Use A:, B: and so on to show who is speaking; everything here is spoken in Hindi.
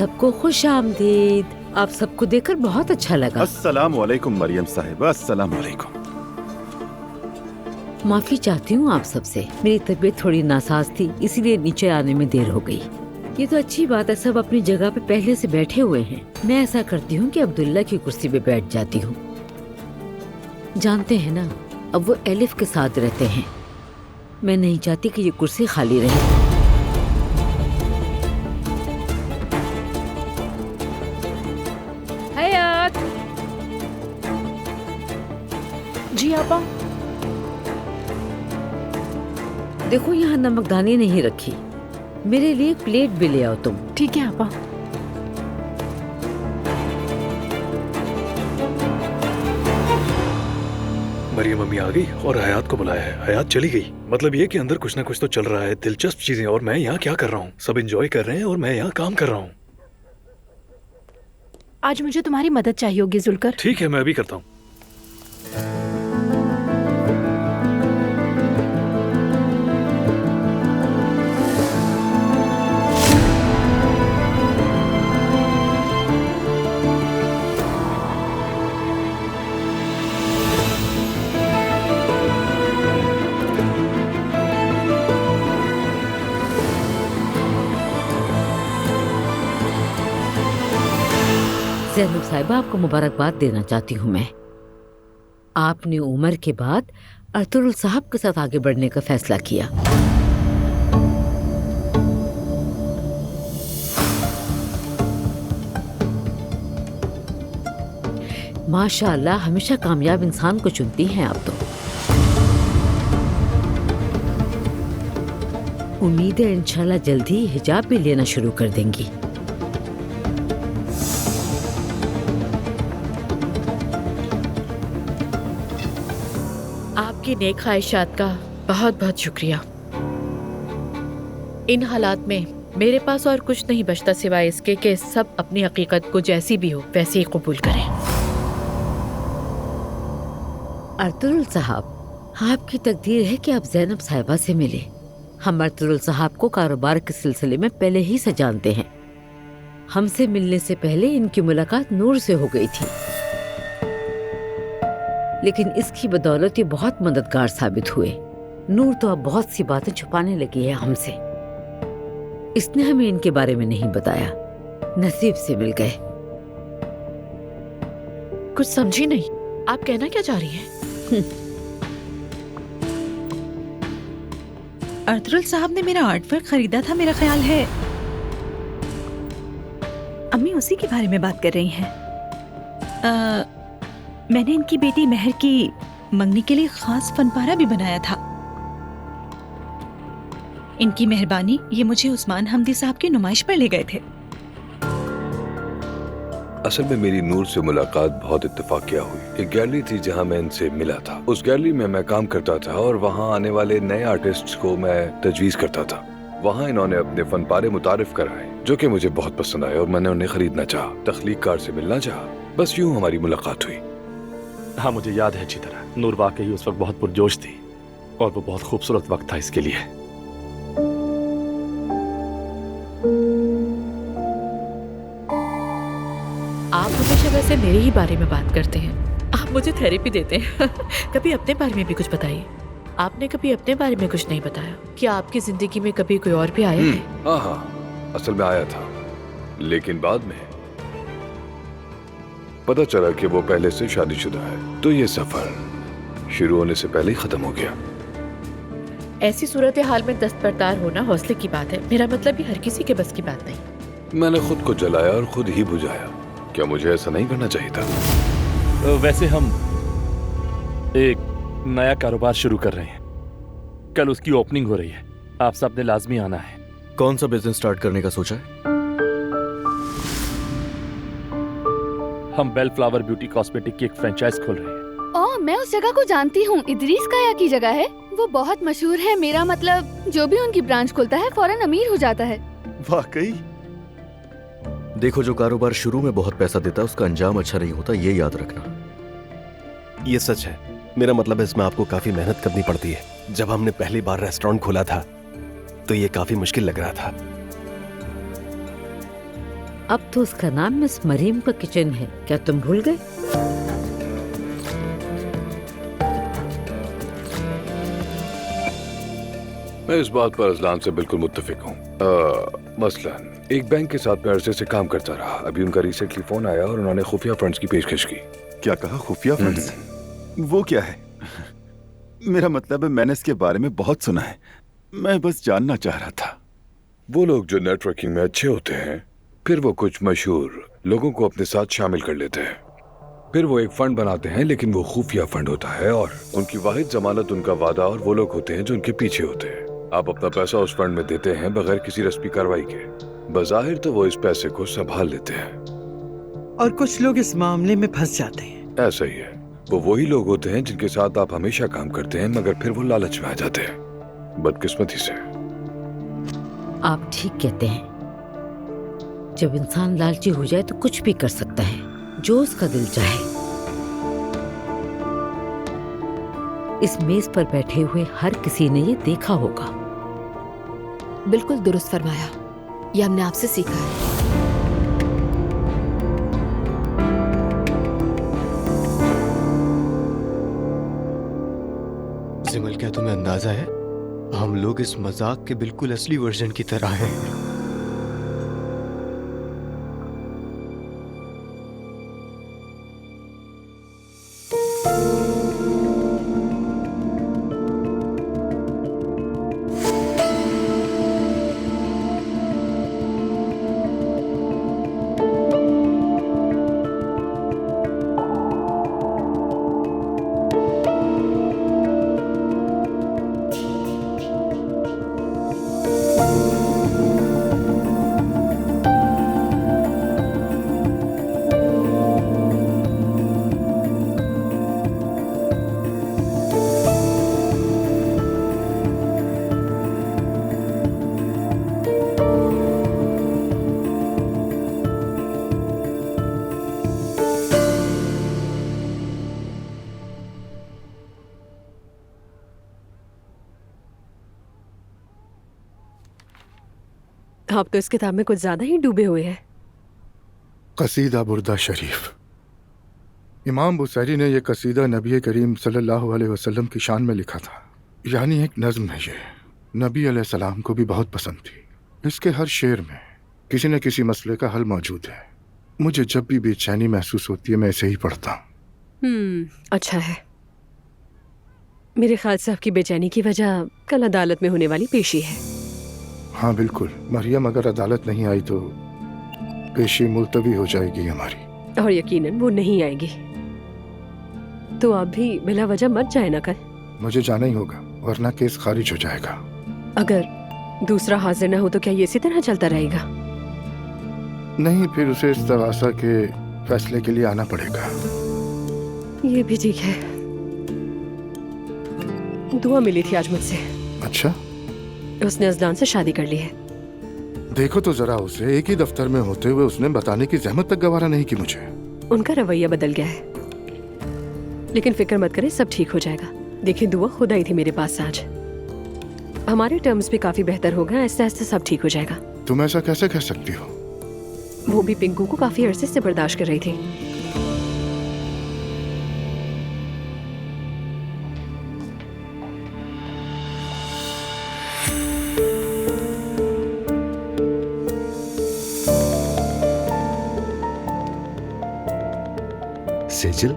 A: सबको खुश आमदीद। आप सबको देखकर बहुत अच्छा लगा।
B: अस्सलाम वालेकुम मरियम साहिबा, अस्सलाम वालेकुम।
A: माफी चाहती हूँ आप सबसे, मेरी तबीयत थोड़ी नासाज थी, इसीलिए नीचे आने में देर हो गई। ये तो अच्छी बात है, सब अपनी जगह पे पहले से बैठे हुए हैं। मैं ऐसा करती हूँ कि अब्दुल्ला की कुर्सी पे बैठ जाती हूँ। जानते हैं ना, अब वो एलिफ के साथ रहते हैं। मैं नहीं चाहती कि ये कुर्सी खाली रहे। हयात।
C: जी आपा।
A: देखो यहाँ नमकदानी नहीं रखी, मेरे लिए एक प्लेट भी ले आओ तुम।
C: ठीक है आपा।
D: मरियम अम्मी आ गई और हयात को बुलाया है। हयात चली गई, मतलब ये कि अंदर कुछ ना कुछ तो चल रहा है, दिलचस्प चीजें। और मैं यहाँ क्या कर रहा हूँ? सब एंजॉय कर रहे हैं और मैं यहाँ काम कर रहा हूँ।
C: आज मुझे तुम्हारी मदद चाहिए होगी जुलकर।
D: ठीक है, मैं अभी करता हूँ।
A: ज़ैनब साहिबा, आपको मुबारकबाद देना चाहती हूँ मैं। आपने उमर के बाद अरतुल साहब के साथ आगे बढ़ने का फैसला किया। माशाअल्लाह, हमेशा कामयाब इंसान को चुनती हैं आप तो। उम्मीद है इंशाल्लाह जल्दी ही हिजाब भी लेना शुरू कर देंगी।
E: आपकी नेक ख्वाहिशात का बहुत बहुत शुक्रिया। इन हालात में मेरे पास और कुछ नहीं बचता सिवाय इसके कि सब अपनी हकीकत को जैसी भी हो वैसे ही कबूल करें।
A: अरतुल साहब, आपकी तकदीर है कि आप ज़ैनब साहिबा से मिले। हम अरतुल साहब को कारोबार के सिलसिले में पहले ही से जानते हैं। हमसे मिलने से पहले इनकी मुलाकात नूर से हो गई थी, लेकिन इसकी बदौलत ये बहुत मददगार साबित हुए। नूर तो अब बहुत सी बातें छुपाने लगी है हमसे। इसने हमें इनके बारे में नहीं बताया, नसीब से मिल गए।
E: कुछ समझी नहीं, आप कहना क्या चाह रही हैं?
C: अरतुल साहब ने मेरा आर्टवर्क खरीदा था, मेरा ख्याल है अम्मी उसी के बारे में बात कर रही हैं। मैंने इनकी बेटी महर की मंगनी के लिए खास फनपारा भी बनाया था। इनकी मेहरबानी, ये मुझे उस्मान हमदी साहब की नुमाइश पर ले गए थे।
F: असल में मेरी नूर से मुलाकात बहुत इत्तेफाकिया हुई। एक गैलरी थी जहां मैं इनसे मिला था। उस गैलरी में मैं काम करता था और वहां आने वाले नए आर्टिस्ट्स को मैं तजवीज़ करता था। वहां इन्होंने अपने फनपारे मुतारिफ कराए जो कि मुझे बहुत पसंद आए और मैंने उन्हें खरीदना चाहा, तख्लीककार से मिलना चाहा। बस यूं हमारी मुलाकात हुई।
G: हाँ, मुझे याद है अच्छी तरह। नूर वाकई उस वक्त बहुत पुरजोश थी और वो बहुत खूबसूरत वक्त था इसके लिए।
E: आप हमेशा वैसे मेरे ही बारे में बात करते हैं। आप मुझे थेरेपी देते हैं। कभी अपने बारे में भी कुछ बताइए। आपने कभी अपने बारे में कुछ नहीं बताया। क्या आपकी जिंदगी में कभी कोई और भी आया है?
F: हाँ, असल में आया था, लेकिन बाद में पता चला कि वो पहले से शादीशुदा है, तो ये सफर शुरू होने से पहले ही खत्म हो गया।
E: ऐसी सूरत हाल में दस्तबरदार होना हौसले की बात है। मेरा मतलब ये हर किसी के बस की बात नहीं।
F: मैंने खुद को जलाया और खुद ही बुझाया। क्या मुझे ऐसा नहीं करना चाहिए था?
G: वैसे हम एक नया कारोबार शुरू कर रहे हैं। कल उसकी ओपनिंग हो रही है। आप सब ने लाजमी आना है।
H: कौन सा बिजनेस स्टार्ट करने का सोचा है?
G: हम बेल फ्लावर ब्यूटी कॉस्मेटिक की एक फ्रेंचाइज खोल रहे हैं।
I: ओह, मैं उस जगह को जानती हूँ। इदरीस काया की जगह है, वो बहुत मशहूर है। मेरा मतलब जो भी उनकी ब्रांच खोलता है फौरन अमीर हो जाता है।
B: वाकई?
H: देखो, जो कारोबार शुरू में बहुत पैसा देता है उसका अंजाम अच्छा नहीं होता, ये याद रखना।
B: ये सच है। मेरा मतलब है इसमें आपको काफी मेहनत करनी पड़ती है। जब हमने पहली बार रेस्टोरेंट खोला था तो ये काफी मुश्किल लग रहा था।
A: अब तो उसका नाम मिस मरीम का किचन है, क्या तुम भूल गए?
F: मैं इस बात पर अजलान से बिल्कुल मुत्तफिक हूँ। मसलन एक बैंक के साथ मैं अरसे से काम करता रहा। अभी उनका रिसेंटली फोन आया और उन्होंने खुफिया फंड्स की पेशकश की।
J: क्या कहा? खुफिया फंड्स? वो क्या है? मेरा मतलब है मैंने इसके बारे में बहुत सुना है, मैं बस जानना चाह रहा था।
F: वो लोग जो नेटवर्किंग में अच्छे होते हैं, फिर वो कुछ मशहूर लोगों को अपने साथ शामिल कर लेते हैं। फिर वो एक फंड बनाते हैं, लेकिन वो खुफिया फंड होता है और उनकी वाहिद जमानत उनका वादा और वो लोग होते हैं जो उनके पीछे होते हैं। आप अपना पैसा उस फंड में देते हैं बगैर किसी रस्मी कार्रवाई के। बज़ाहिर तो वो इस पैसे को संभाल लेते हैं,
K: और कुछ लोग इस मामले में फंस जाते हैं।
F: ऐसा ही है। वो वही लोग होते हैं जिनके साथ आप हमेशा काम करते हैं, मगर फिर वो लालच में आ जाते हैं, बदकिस्मती से।
A: आप ठीक कहते हैं। जब इंसान लालची हो जाए तो कुछ भी कर सकता है, जो उसका दिल चाहे। इस मेज पर बैठे हुए हर किसी ने ये देखा होगा।
L: बिल्कुल दुरुस्त फरमाया, ये हमने आपसे सीखा है।
M: जिमल, क्या तुम्हें अंदाजा है हम लोग इस मजाक के बिल्कुल असली वर्जन की तरह हैं।
N: आप तो इस किताब में कुछ ज्यादा ही डूबे हुए हैं।
O: कसीदा बुर्दा शरीफ। इमाम बुसैरी ने यह कसीदा नबी करीम सल्लल्लाहु अलैहि वसल्लम की शान में लिखा था। यानी एक नज्म है ये। नबी अलैहिस्सलाम को भी बहुत पसंद थी। इसके हर शेर में किसी न किसी मसले का हल मौजूद है। मुझे जब भी बेचैनी महसूस होती है मैं इसे ही पढ़ता हूँ।
N: अच्छा है। मेरे ख्याल से आपकी बेचैनी की वजह कल अदालत में होने वाली पेशी है।
O: हाँ बिल्कुल। मरियम अगर अदालत नहीं आई तो पेशी मुलतवी हो जाएगी हमारी।
N: और यकीनन वो नहीं आएगी। तो आप भी बिला वजह मत जाए ना कल।
O: मुझे जाना ही होगा, वरना केस खारिज हो जाएगा।
N: अगर दूसरा हाजिर ना हो तो क्या ये इसी तरह चलता रहेगा?
O: नहीं, फिर उसे इस्तगासा के फैसले के लिए आना पड़ेगा।
N: ये भी ठीक है। दुआ मिली थी आज मुझसे।
O: अच्छा?
N: उसने अजलान से शादी कर ली है।
O: देखो तो जरा उसे, एक ही दफ्तर में होते हुए उसने बताने की जहमत तक गवारा नहीं की मुझे।
N: उनका रवैया बदल गया है, लेकिन फिक्र मत करें, सब ठीक हो जाएगा। देखिए, दुआ खुद आई थी मेरे पास आज। हमारे टर्म्स भी काफी बेहतर हो गए। ऐसे ऐसे सब ठीक हो जाएगा।
O: तुम ऐसा कैसे कह सकती हो?
N: वो भी पिंकू को काफी अरसे से बर्दाश्त कर रही थी।
M: सेजल,